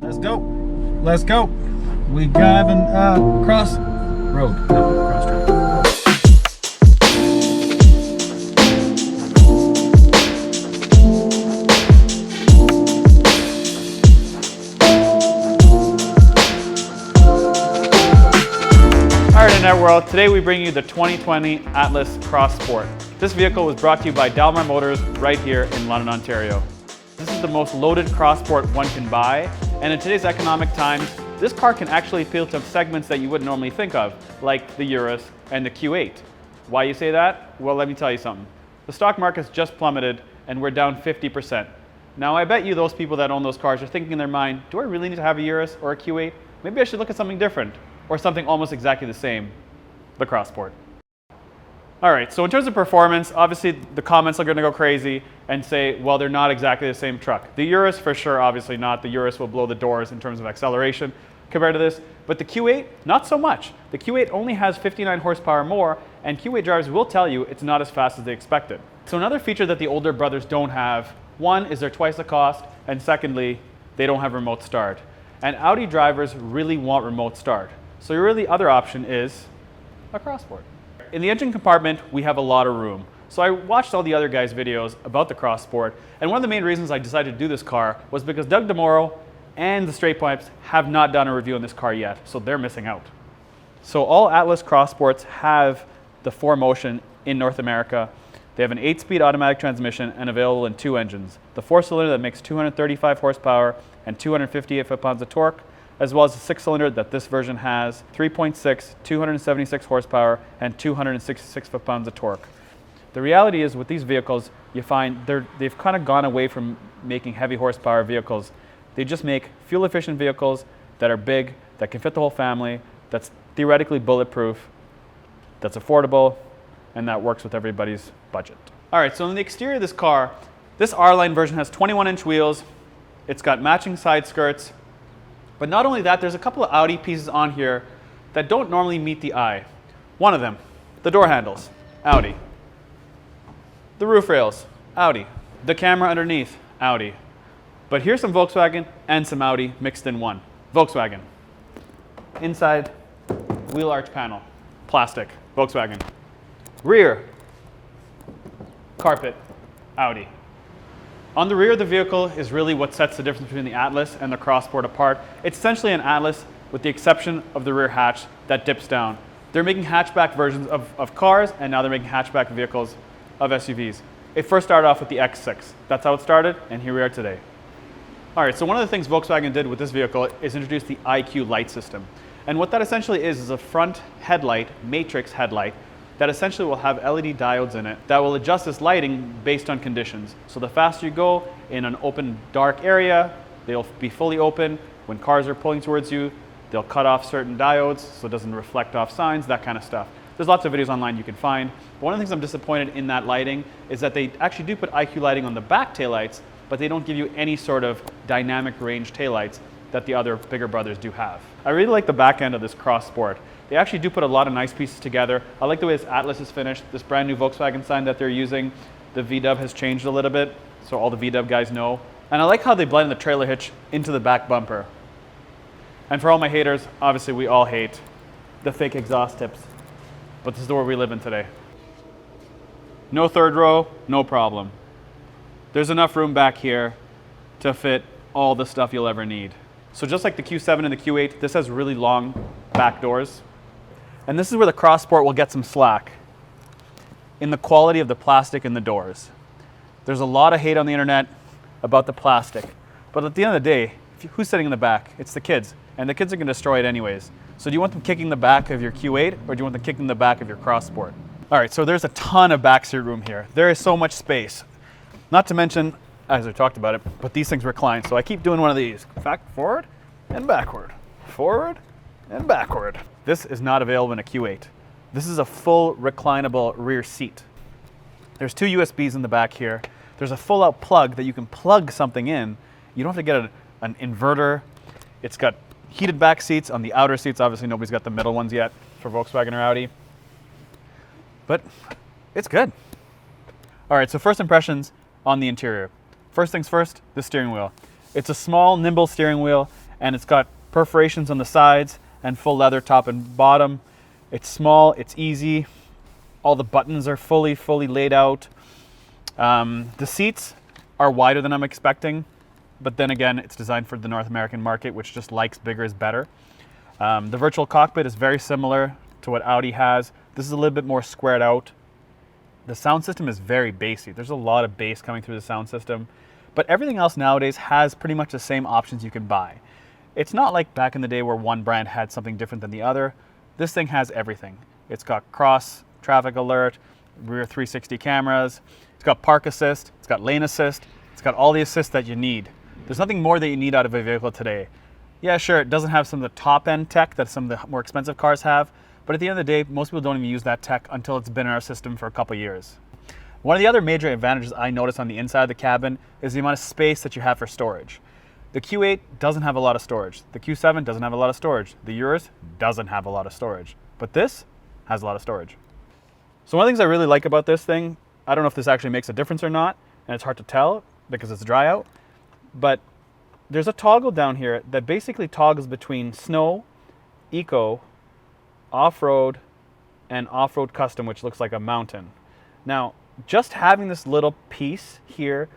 Let's go. Let's go. We driving across road. No, cross track. Alright, Internet World, today we bring you the 2020 Atlas Cross Sport. This vehicle was brought to you by Dalmar Motors right here in London, Ontario. This is the most loaded cross sport one can buy, and in today's economic times, this car can actually appeal to segments that you wouldn't normally think of, like the Urus and the Q8. Why you say that? Well, let me tell you something. The stock market's just plummeted, and we're down 50%. Now, I bet you those people that own those cars are thinking in their mind, do I really need to have a Urus or a Q8? Maybe I should look at something different, or something almost exactly the same, the Cross Sport. Alright, so in terms of performance, obviously the comments are going to go crazy and say, well, they're not exactly the same truck. The Urus, for sure, obviously not. The Urus will blow the doors in terms of acceleration compared to this. But the Q8, not so much. The Q8 only has 59 horsepower more, and Q8 drivers will tell you it's not as fast as they expected. So another feature that the older brothers don't have, one, is they're twice the cost, and secondly, they don't have remote start. And Audi drivers really want remote start. So your really other option is a Cross Sport. In the engine compartment, we have a lot of room. So I watched all the other guys' videos about the Cross Sport, and one of the main reasons I decided to do this car was because Doug DeMoro and the Straight Pipes have not done a review on this car yet, so they're missing out. So all Atlas Cross Sports have the 4Motion in North America. They have an 8-speed automatic transmission and available in 2 engines. The 4-cylinder that makes 235 horsepower and 258 foot-pounds of torque, as well as the 6-cylinder that this version has, 3.6, 276 horsepower, and 266 foot-pounds of torque. The reality is with these vehicles, you find they've kind of gone away from making heavy horsepower vehicles. They just make fuel-efficient vehicles that are big, that can fit the whole family, that's theoretically bulletproof, that's affordable, and that works with everybody's budget. All right, so in the exterior of this car, this R-Line version has 21-inch wheels. It's got matching side skirts. But not only that, there's a couple of Audi pieces on here that don't normally meet the eye. One of them, the door handles, Audi. The roof rails, Audi. The camera underneath, Audi. But here's some Volkswagen and some Audi mixed in one. Volkswagen. Inside, wheel arch panel, plastic, Volkswagen. Rear, carpet, Audi. On the rear of the vehicle is really what sets the difference between the Atlas and the Cross Sport apart. It's essentially an Atlas with the exception of the rear hatch that dips down. They're making hatchback versions of cars, and now they're making hatchback vehicles of SUVs. It first started off with the X6. That's how it started, and here we are today. All right, so one of the things Volkswagen did with this vehicle is introduce the IQ light system. And what that essentially is a front headlight, matrix headlight, that essentially will have LED diodes in it that will adjust this lighting based on conditions. So the faster you go in an open, dark area, they'll be fully open. When cars are pulling towards you, they'll cut off certain diodes so it doesn't reflect off signs, that kind of stuff. There's lots of videos online you can find. But one of the things I'm disappointed in that lighting is that they actually do put IQ lighting on the back taillights, but they don't give you any sort of dynamic range taillights that the other bigger brothers do have. I really like the back end of this Cross Sport. They actually do put a lot of nice pieces together. I like the way this Atlas is finished. This brand new Volkswagen sign that they're using, the VW has changed a little bit, so all the VW guys know. And I like how they blend the trailer hitch into the back bumper. And for all my haters, obviously we all hate the fake exhaust tips, but this is the world we live in today. No third row, no problem. There's enough room back here to fit all the stuff you'll ever need. So just like the Q7 and the Q8, this has really long back doors. And this is where the Cross Sport will get some slack in the quality of the plastic in the doors. There's a lot of hate on the internet about the plastic, but at the end of the day, who's sitting in the back? It's the kids, and the kids are going to destroy it anyways. So do you want them kicking the back of your Q8, or do you want them kicking the back of your Cross Sport? All right, so there's a ton of backseat room here. There is so much space. Not to mention, as I talked about it, but these things recline, so I keep doing one of these. In fact, forward and backward, forward and backward. This is not available in a Q8. This is a full reclinable rear seat. There's 2 USBs in the back here. There's a full-out plug that you can plug something in. You don't have to get an inverter. It's got heated back seats on the outer seats. Obviously, nobody's got the middle ones yet for Volkswagen or Audi. But it's good. All right, so first impressions on the interior. First things first, the steering wheel. It's a small, nimble steering wheel, and it's got perforations on the sides and full leather top and bottom. It's small, it's easy. All the buttons are fully laid out. The seats are wider than I'm expecting, but then again, it's designed for the North American market, which just likes bigger is better. The virtual cockpit is very similar to what Audi has. This is a little bit more squared out. The sound system is very bassy. There's a lot of bass coming through the sound system, but everything else nowadays has pretty much the same options you can buy. It's not like back in the day where one brand had something different than the other. This thing has everything. It's got cross traffic alert, rear 360 cameras, it's got park assist, it's got lane assist, it's got all the assists that you need. There's nothing more that you need out of a vehicle today. Yeah, sure, it doesn't have some of the top end tech that some of the more expensive cars have, but at the end of the day, most people don't even use that tech until it's been in our system for a couple years. One of the other major advantages I noticed on the inside of the cabin is the amount of space that you have for storage. The Q8 doesn't have a lot of storage. The Q7 doesn't have a lot of storage. The Urus doesn't have a lot of storage, but this has a lot of storage. So one of the things I really like about this thing, I don't know if this actually makes a difference or not, and it's hard to tell because it's dry out, but there's a toggle down here that basically toggles between snow, eco, off-road, and off-road custom, which looks like a mountain. Now, just having this little piece here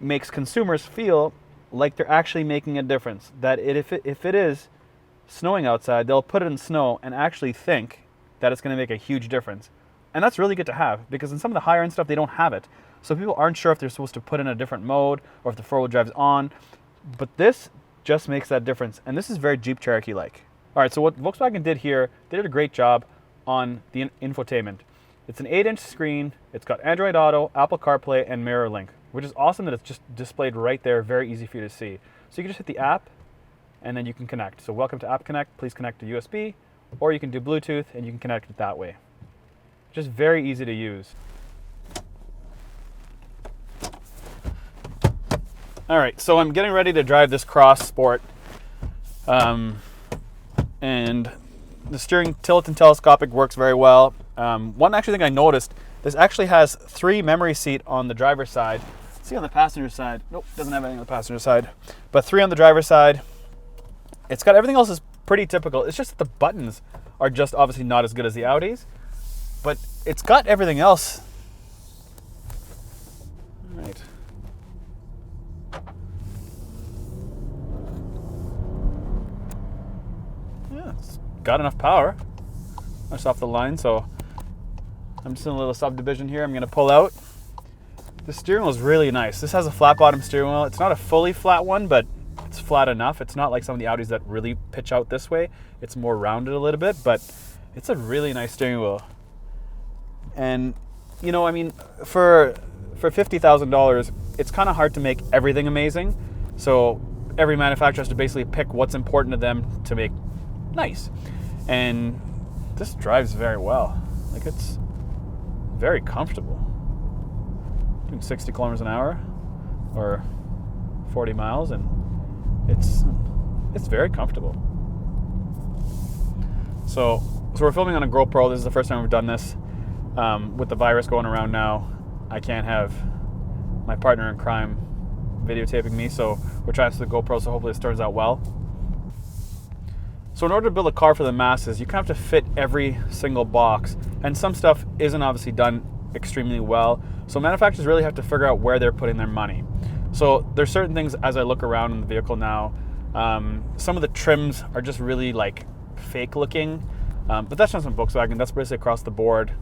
makes consumers feel like they're actually making a difference. That if it is snowing outside, they'll put it in snow and actually think that it's going to make a huge difference. And that's really good to have, because in some of the higher end stuff, they don't have it. So people aren't sure if they're supposed to put in a different mode or if the four-wheel drive is on. But this just makes that difference. And this is very Jeep Cherokee-like. All right, so what Volkswagen did here, they did a great job on the infotainment. It's an 8-inch screen. It's got Android Auto, Apple CarPlay, and Mirror Link, which is awesome that it's just displayed right there, very easy for you to see. So you can just hit the app, and then you can connect. So welcome to App Connect. Please connect to USB, or you can do Bluetooth, and you can connect it that way. Just very easy to use. All right, so I'm getting ready to drive this Cross Sport. And the steering tilt and telescopic works very well. One actually thing I noticed, this actually has 3 memory seat on the driver's side. See on the passenger side, nope, doesn't have anything on the passenger side, but 3 on the driver's side. It's got everything else is pretty typical. It's just that the buttons are just obviously not as good as the Audis, but it's got everything else. All right. It's got enough power. That's off the line, so I'm just in a little subdivision here. I'm going to pull out. The steering wheel is really nice. This has a flat bottom steering wheel. It's not a fully flat one, but it's flat enough. It's not like some of the Audis that really pitch out this way. It's more rounded a little bit, but it's a really nice steering wheel. And, you know, I mean, for $50,000, it's kind of hard to make everything amazing. So every manufacturer has to basically pick what's important to them to make nice. And this drives very well. Like, it's very comfortable. Doing 60 kilometers an hour or 40 miles, and it's very comfortable. So we're filming on a GoPro. This is the first time we've done this. With the virus going around now, I can't have my partner in crime videotaping me, so we're trying to the GoPro, so hopefully this turns out well. So in order to build a car for the masses, you kind of have to fit every single box, and some stuff isn't obviously done extremely well. So manufacturers really have to figure out where they're putting their money. So there's certain things as I look around in the vehicle now, some of the trims are just really like fake looking, but that's not from Volkswagen. That's basically across the board.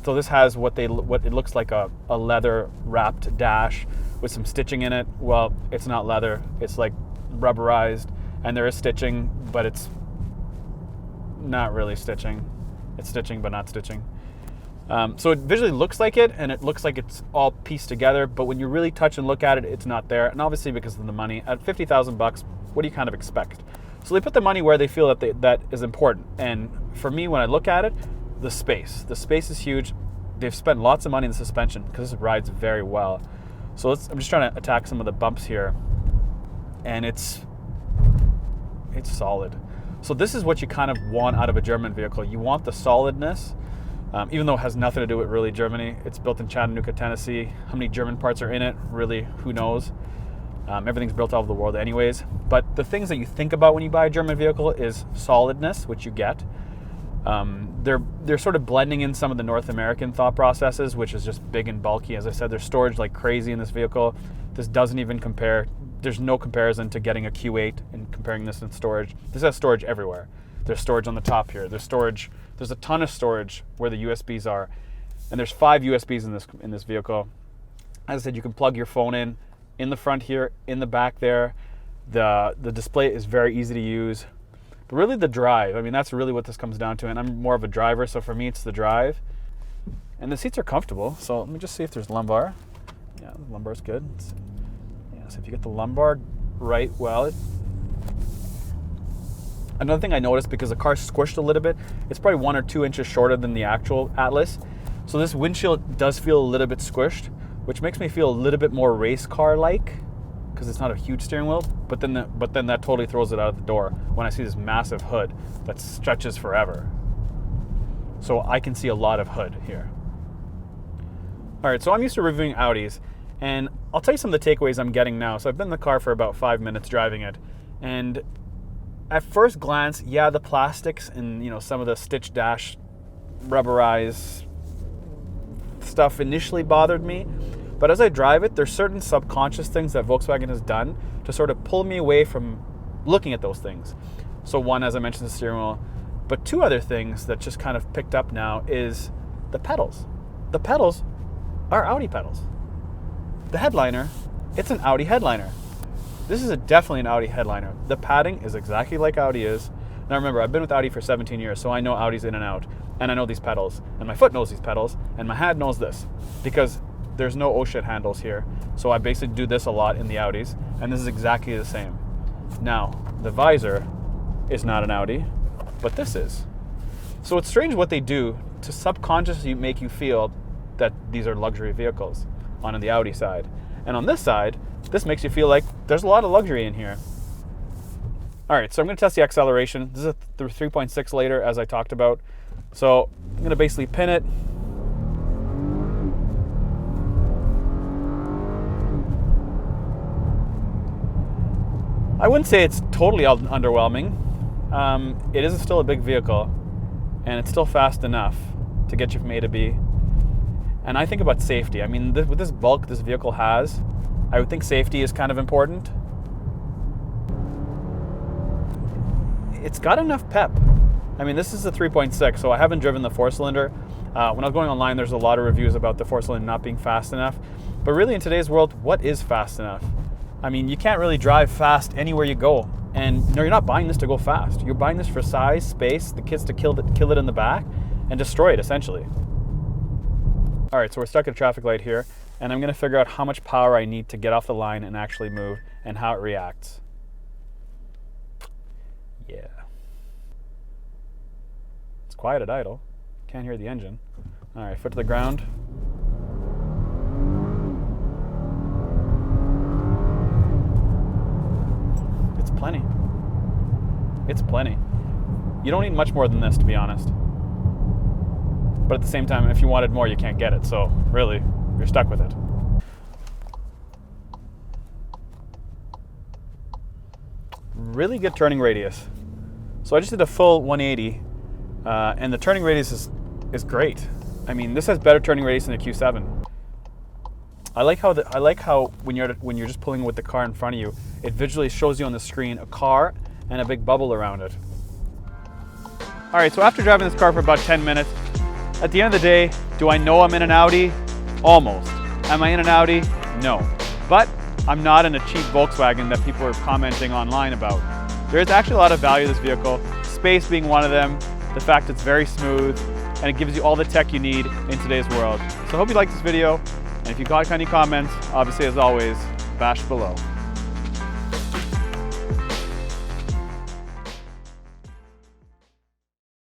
So this has what it looks like a leather wrapped dash with some stitching in it. Well, it's not leather. It's like rubberized, and there is stitching, but it's not really stitching. It's stitching, but not stitching. So it visually looks like it, and it looks like it's all pieced together, but when you really touch and look at it, it's not there. And obviously because of the money, at $50,000, what do you kind of expect? So they put the money where they feel that is important. And for me, when I look at it, the space is huge. They've spent lots of money in the suspension because this rides very well. So I'm just trying to attack some of the bumps here, and it's solid. So this is what you kind of want out of a German vehicle. You want the solidness. Even though it has nothing to do with really Germany. It's built in Chattanooga, Tennessee. How many German parts are in it? Really, who knows? Everything's built all over the world anyways. But the things that you think about when you buy a German vehicle is solidness, which you get. They're sort of blending in some of the North American thought processes, which is just big and bulky. As I said, there's storage like crazy in this vehicle. This doesn't even compare. There's no comparison to getting a Q8 and comparing this in storage. This has storage everywhere. There's storage on the top here. There's storage. There's a ton of storage where the USBs are, and there's 5 USBs in this vehicle. As I said, you can plug your phone in the front here, in the back there. The display is very easy to use. But really the drive, I mean, that's really what this comes down to. And I'm more of a driver, so for me it's the drive. And the seats are comfortable. So let me just see if there's lumbar. Yeah, the lumbar's good. Yeah, so if you get the lumbar right, well, another thing I noticed, because the car's squished a little bit, it's probably 1 or 2 inches shorter than the actual Atlas. So this windshield does feel a little bit squished, which makes me feel a little bit more race car-like, because it's not a huge steering wheel, but then that totally throws it out of the door when I see this massive hood that stretches forever. So I can see a lot of hood here. All right, so I'm used to reviewing Audis, and I'll tell you some of the takeaways I'm getting now. So I've been in the car for about 5 minutes driving it, and at first glance, yeah, the plastics and some of the stitch dash rubberized stuff initially bothered me. But as I drive it, there's certain subconscious things that Volkswagen has done to sort of pull me away from looking at those things. So one, as I mentioned, the steering wheel. But 2 other things that just kind of picked up now is the pedals. The pedals are Audi pedals. The headliner, it's an Audi headliner. This is definitely an Audi headliner. The padding is exactly like Audi is. Now remember, I've been with Audi for 17 years, so I know Audi's in and out. And I know these pedals. And my foot knows these pedals. And my hand knows this. Because there's no oh shit handles here. So I basically do this a lot in the Audis, and this is exactly the same. Now, the visor is not an Audi, but this is. So it's strange what they do to subconsciously make you feel that these are luxury vehicles on the Audi side. And on this side, this makes you feel like there's a lot of luxury in here. All right, so I'm gonna test the acceleration. This is a 3.6 liter, as I talked about. So I'm gonna basically pin it. I wouldn't say it's totally underwhelming. It is still a big vehicle, and it's still fast enough to get you from A to B. And I think about safety. I mean, with this bulk this vehicle has, I would think safety is kind of important. It's got enough pep. I mean, this is a 3.6, so I haven't driven the 4-cylinder. When I was going online, there's a lot of reviews about the 4-cylinder not being fast enough. But really, in today's world, what is fast enough? I mean, you can't really drive fast anywhere you go. And no, you're not buying this to go fast. You're buying this for size, space, the kids to kill it in the back and destroy it, essentially. All right, so we're stuck at a traffic light here, and I'm gonna figure out how much power I need to get off the line and actually move and how it reacts. Yeah. It's quiet at idle. Can't hear the engine. All right, foot to the ground. Plenty. It's plenty. You don't need much more than this, to be honest. But at the same time, if you wanted more, you can't get it. So really, you're stuck with it. Really good turning radius. So I just did a full 180, and the turning radius is great. I mean, this has better turning radius than the Q7. I like how when you're just pulling with the car in front of you, it visually shows you on the screen a car and a big bubble around it. All right, so after driving this car for about 10 minutes, at the end of the day, do I know I'm in an Audi? Almost. Am I in an Audi? No. But I'm not in a cheap Volkswagen that people are commenting online about. There is actually a lot of value to this vehicle, space being one of them, the fact it's very smooth, and it gives you all the tech you need in today's world. So I hope you liked this video. And if you got any comments, obviously as always, bash below.